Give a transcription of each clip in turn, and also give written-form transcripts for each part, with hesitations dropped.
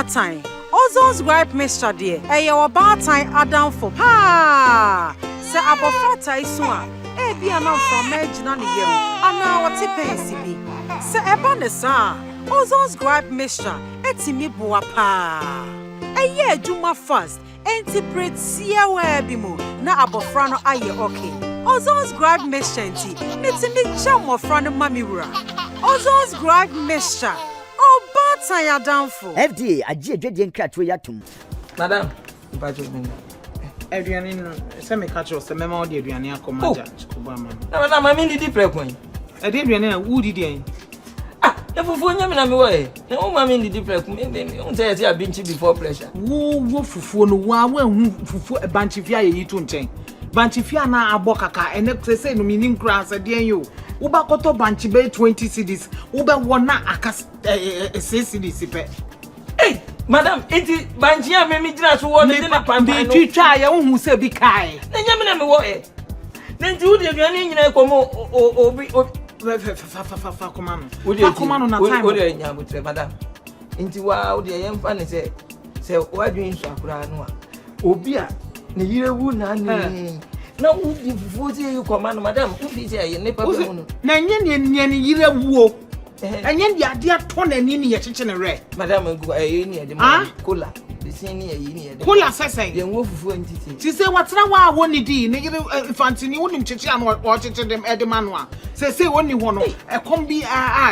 time. Ozon's gripe mixture dear. Your bar time Adam for ha. Say abofata isua. Be an from Medjana Nigel. And now what it Say Ebanesa. Ozon's gripe mixture. Etimi boapa. Ye Juma first. Interpret siya webimu. Na abofrano aye okay. Ozon's gripe mixture. Nitimi cham of frano mamiwura. Ozon's gripe mixture. Oh, but I am down for FDA. I did catch we yatum. Madam, Adrian, semi catch us a memo, the Adrian commander. No, I mean the deep point. Adrian, who did you? Ah, if you phone me, I'm away. No, I mean the deep point. Don't say I've been to before pressure. Who for no one who a bunch of ya to change. Bunch of ya na abokaka, and next say no meaning grass at the you. Uba koto banchi be 20 cities. Uba wana akas 6 cities. Hey, madam, iti banjia me mi jina so wo ne na pampa no. Bi twitwa ya hu se bi kai. Na nyame na me wo e. Na nti wo de aduane nyina ekomo obi fa komano. Fa komano na time. Wo de nya botre madam. Nti wa wo de yemfa ne se wadwin so akura no a. Obi a ne yirewu na ne. Na wo di fufuzi you komano madam. Wo di se ye ne papa mu no. Na nye ne yirewu. Enye dia dia to na ni ye cheche ne re. Madam e ni e de ma cola. The same ni e ni e de. Cola sese. Ye wo fufu ntiti. Ti se watena wa wo ni di ne yire infantini wo nim cheche an wo cheche dem e de manua. Se woni ho no e kom bi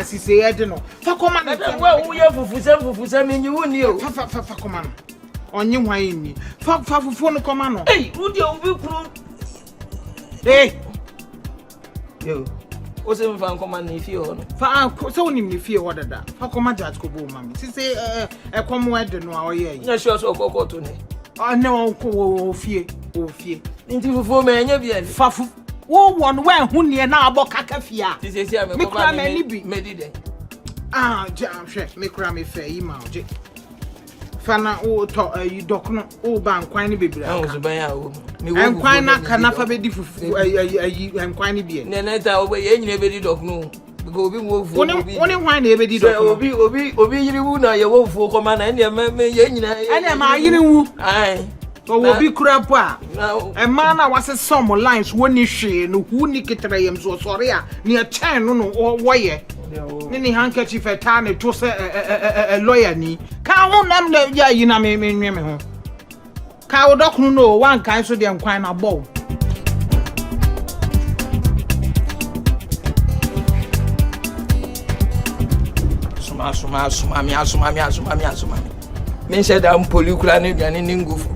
si se e de no. Fa koma na. Madam wa wo ye fufu sem nyi wo ni o. Fa koma no. Onye hwan ni. Fa fufu no koma no. Hey, wo de obi kuru. Hey. Yo. O se mfa nkoma na ifie ho no. Fa so woni mi fie ho dada. Fa koma judge Koboo mami. Si se e kom we de no a oye yi. Na sure so kokko to ne. Ne won ko wo fie. Nti fufu me anya bia ni. Fa fu wo won we hu ne na abokaka fie a. Ti se sia me ko ba me di de. Jam hwe me kura me fe yi ma oje. Fa na o to yi dokno o ba nkwan ne bebira. An so ban ya wo. Nkwan na kana fa be di fufu ayi nkwan ne bie. Ne ta obo ye nyina be di dokno. Because obi wo fu obi. Woni hwan na e be di dokno. Obi yiriwu na ye wo fu ko ma na ne me ye nyina. Ene ma yiriwu. Ai. So obi kura po a. E ma na wase some lines woni hwe no hu ni ketere yem so sori a ne e chen no wo ye. Nini handkerchief etane to say a lawyer ni ka ho nam na ya yi na me ho ka wo dokunu no wan kan so de nkwan na bow suma mi men se da mpoli kura ne duane ni ngufu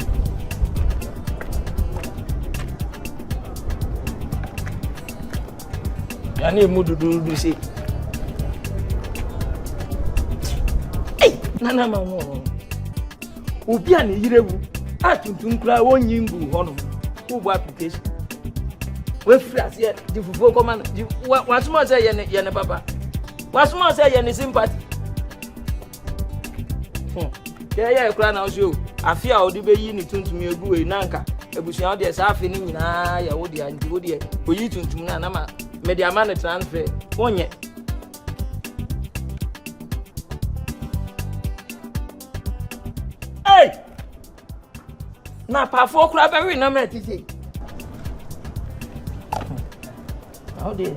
ya ne mu dudu se nana ma wo obi a ne yirewu atuntun kura wonyi ngu ho no wo bu application we free ase di fufu ko man wasuma say ye ne papa wasuma say ye ne sympathy ye kura na o afia o di be yi ni tuntum egu we nanka ebusuan o de sa afi ni nyina ya wo de anti wo de oyi tuntum na ma me de ama ne transfer wonye na pa fo kura be we na me ti say how dey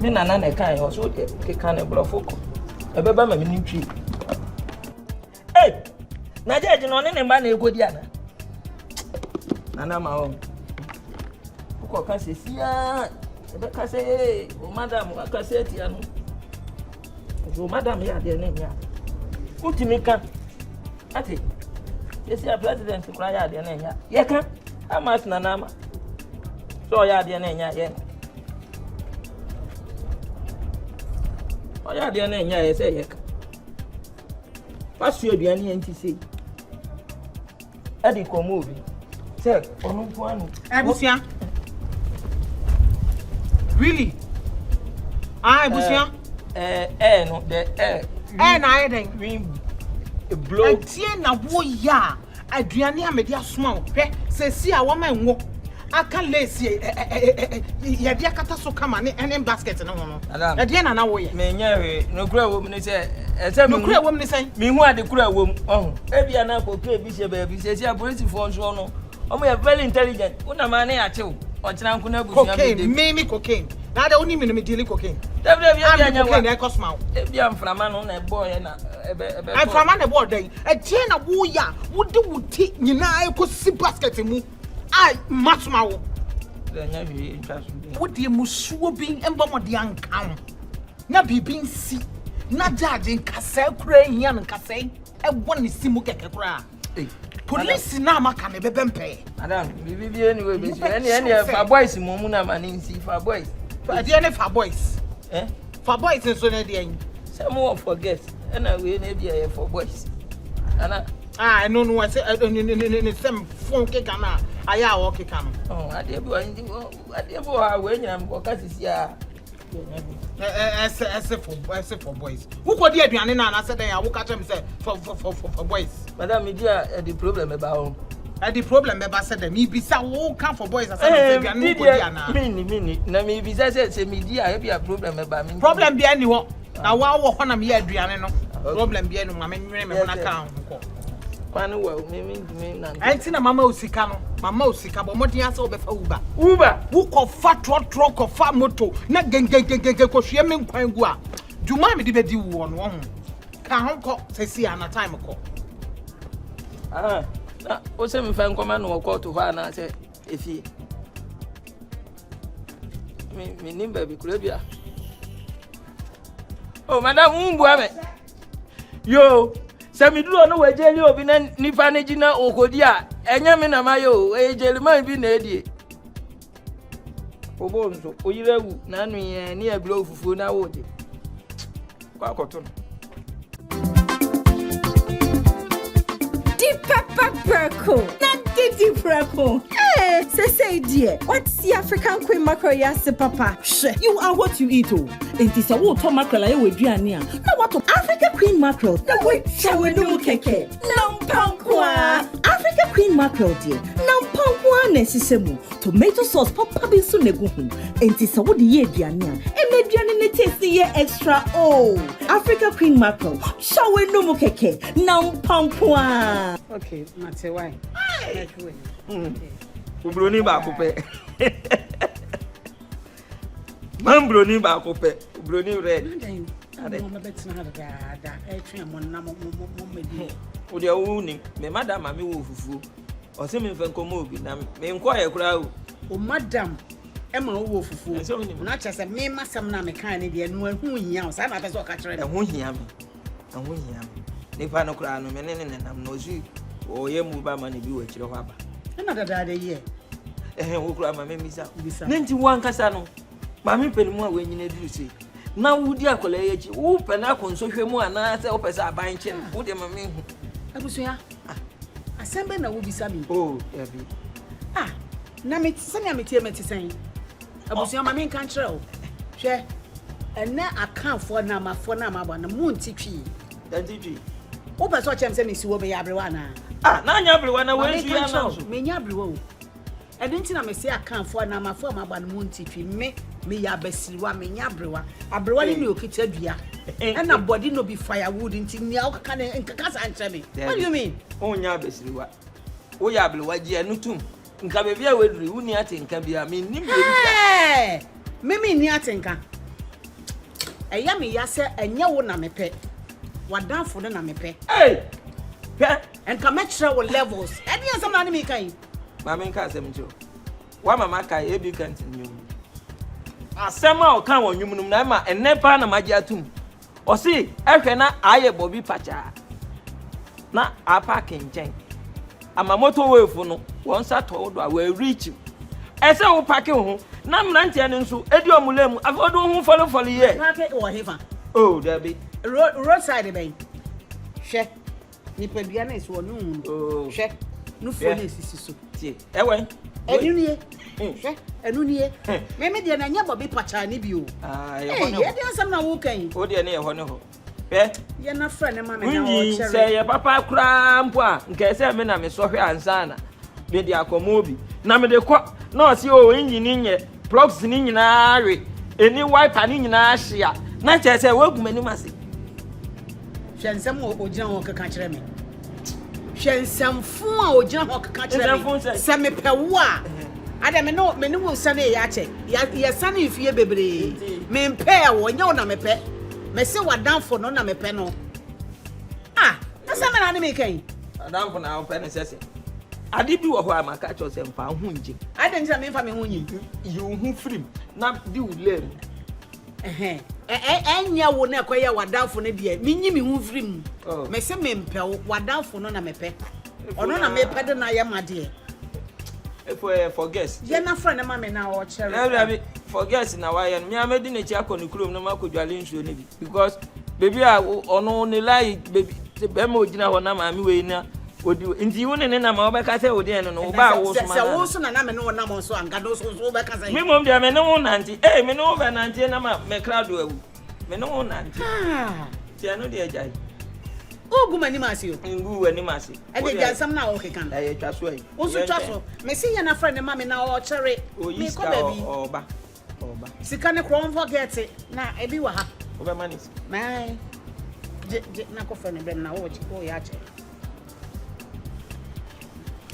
me na kan ho so de ke kan e bro foko e be ba ma me ni twi na je no ne ma na egodi ana nana ma ho ko kan se sia e be ka se o madam ka se ti anu o madam ya de ne nya utimi kan ati yes, your president to cry out the name. Yeka, how much Nanama? So, ya the name, yet. Oh, ya the name, yes, Yeka. What's your NTC? Eddie movie. Sir, on one. Abusia. Really? Abusia? No, the I think. Blow tie na wo ya aduane amede asoma wo hwe se si a wo man wo aka lace ya dia kata so kama ne ene basket no no e dia na wo ye me nya we no kura wo me se ese me kura wo me se me hu ade kura wo oh e bia na ko kra bi se ba bi se police phone so no omo ya very intelligent una ma na ya chew o kina nku na busu ya me cocaine na da oni me dealing cocaine bia nya wa e cosmo e bia mframa no na ebo ye na ebe mframa na ebo den e tie na wo ya wo de wuti nyina e ko si basket mu ai matuma wo nya hwe intwaso wo de musuo bin emba mo de ankan na bibin si na judge nkasa kura hia nkasa e wo ne simu keke kura police na maka ne bebempe madam bibi anyway be any fa boys mu na mani nsi fa boys fa de ne fa boys fa boys so na de yin some of forget na we na bia for boys ana no I say ne sem phone keka na aya wo keka no ade bi wa we nyina mo ka sisi a for boys who could dey aduane na na say den ya wo ka chem say for boys madam media the problem about home the problem about say dem be say wo come for boys as say aduane wo dey na mini na me be say media e be a problem about me problem be ani ho na wa wo ho na me aduane no problem be ani ma me nwere me na ka ho kwanu wa me na anti na mama osika bo modin ase obefa uber wo ko fa trotro ko fa moto na gengengengenge ko hwe me nkwan gu a djuma me de bedi wo no ho ka ho ko sesi ana time ko na o se me fa nkoma no ko to ho ana se efie me nimba bi kura bia oh madam umbu ame yo Sami duro no wejeli obi na nipa ne gina okodi a enya me na mayo ejeli man bi na edie obo nso oyirewu na anu ye ne abiro ofufuo na wode kwa akoto di papa preko na di preko say dear what's the African queen mackerel yase papa you are what you eat oh it is a wo to mackerel aye we duane a na what African queen mackerel na we chawe no keke nampankwa African queen mackerel dear nampankwa na sisemu tomato sauce papa bi so negu hu it is a wo de ye duane a emeduane ne taste ye extra oh African queen mackerel chawe no keke nampankwa okay mate why Ubroni ba ko pe. Man broni ba ko pe. Ubroni red. Ade mo betina da twen mo na mo medi. O de wo ni me madam ma me wo fufu. O se me mfa nkomo obi na me nko ye kura o madam e ma wo fufu. Na cha se me masam na me kan ne de no hu hia o sa na pese o ka kire. E hu hia me. E hu hia me. Ni pa no kura no me ne nam no zu. O ye mu ba ma ne bi wo kire ho aba. Na dada de ye wo kura ma me misa nenti wan kasa no ma me penimu a wenyina duru se na wudi akola ye chi wo pena konsohwe mu ana se wo pesa aban che wo de ma me hu abusuya asembe na wo bisa mi oh ya bi na me sanya me tie sen abusuya ma me kan kire o hwe ene akanfo na mafo na mabwa na mu ntitwi wo pesa o chem se me si wo be ya brewa na na anya brewa na we su ya na so me nya brewa o edinti na me se akanfo na mafo mabwa na mu ntitwi me ya basiriwa me nya brewa abrewa ni okita dua na body no be firewood nti nia o kaka ne nkaka sa nche me what do you mean o nya basiriwa o ya brewa ji anutum nka be bia weduri uni ate nka bia me nim be me ni ate nka eya me ya se enye wo na mepe wadanfo na mepe enka me kire wo levels eni asam na me kan ma me nka asem ncho wa mama kai ebi kan tinyo asema o kan wonwum num na ma enepa na maji atum o si ehwe na aye bobi pacha na apa kenchen ama moto wefu no won sa to do a we reach ese wo pake ho na mrantie ne nso edi omulemu afodo ho follow ye pake wo hefa oh there be roadside be hwe ni pedua na eso no hwe no fo na sisi so tie ewen enunie hwe enunie me de na nya bobi pacha ni bi o ye de asam na wo kan o de ne ye ho ne ho pe ye na fra ne ma me na wo chere se ye papa kura mpo a nke se me na me so hwe ansa na me de akomo obi na me de ko no see o engine nye plugs ni nyina re eni wiper ni nyina hia na che se wagu mani mase hwensem o gina ho keka kire me hwensem fun a o gina ho keka kire me se me pewo a ade me no wo sane ya che ya sane ifie bebre me mpe wo nya wo na me pe me se wadanfo no na me pe no asa me na me kan wadanfo na wo pe ne sese ade bi wo ho amaka cho se mfa ho nje ade nja me mfa me ho nyi you hu film na di ulem enya wo na ekoye wadanfo ne de me nyi me hu film me se me mpe wadanfo no na me pe ono na me pe de na ye made for guests ye na friend ma me na o chere every for guests na why me amedi na chi akọ nukrom na makodwale nsuo ne bi because baby a ono ne lie baby be ma ogina ho na ma me we na odi nti wo ne na ma obeka se odi en no ba wo so ma se wo so na me no na mo so angado so obeka se me mom dia me no nanti me no over nanti na ma me crowd awu me no nanti ti anu dia jai ogu mani masi o ngu wani masi e de jansam na o kekan twa so ai o so twa so me si ya na friend ma me na o chere me ko baby oba sika ne kro forget na e bi wa ha oba mani mai je na ko friend be na o ya che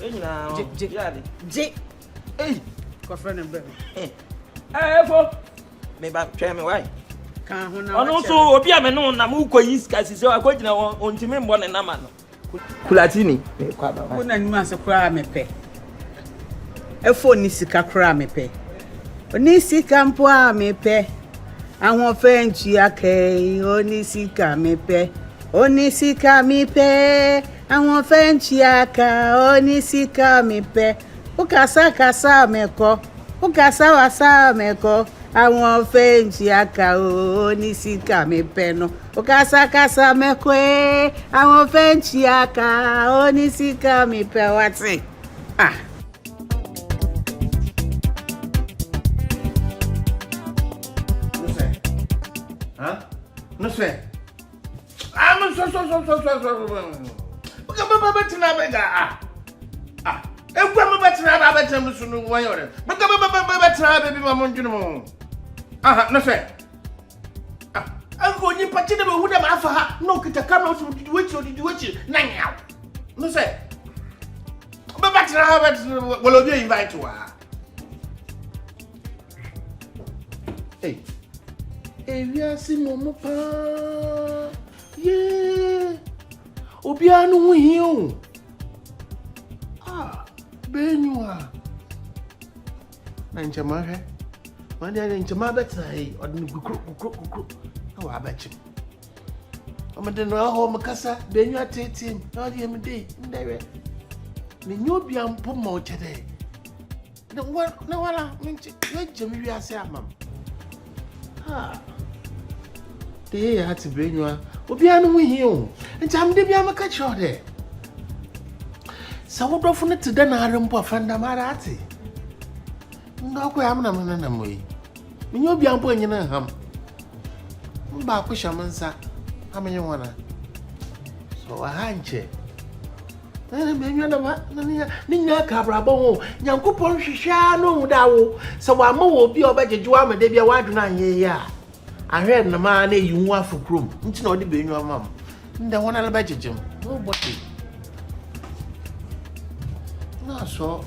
enyina yade je ko friend be fo me ba twa me why kan ho na ono so obi a me no na mu koyi ska sise wa kwagina ontimi mbo ne nama no kulatini me kwa ba ko na ni ma se kura me pe efo ni sika kura me pe oni sika mpo a me pe awon fenchi akei oni sika me pe oni sika mi pe awon fenchi aka oni sika mi pe ukasa meko ukasa wasa meko àwọn fenchi aka oni sika mi pe no ukasa meko àwọn fenchi aka oni sika mi pe wati no say I'm so baba betina bega egwa me betina ba betina musu no wan yore baba betina baby ma monjunu mo no say ango nyi pati de be hu de ma afa ha no kita camera so di wechi na nyaw no say baba betina ba betina wolo bi invite wa ewiase momo pa ye obia no hi o Benyiwaa na nchama hwe ma de nchama betra yi odin kukru na wa abachi amade no aho makasa Benyiwaa tetem na de mde ndewe me nyobia mpo ma o chede na wala minchi ye jemi wiase amam de ya ti Benyiwaa obia no hi o ncham de bia maka chode sawodofo ne te na arempo afanda mara ate ndoko ya mna na moyi menyo bia mpo nyina ham mba ko shamansa amenye wana so ahanche na menyo na ba ni nya ka braba ho nyankopon hwehwa no dawo so wa ma wo bi obajeju amade bia waduna anye ya ahwe na ma na yiwu afukrom nti na odi Benyiwaa mam nda wona la bajejem no boti na so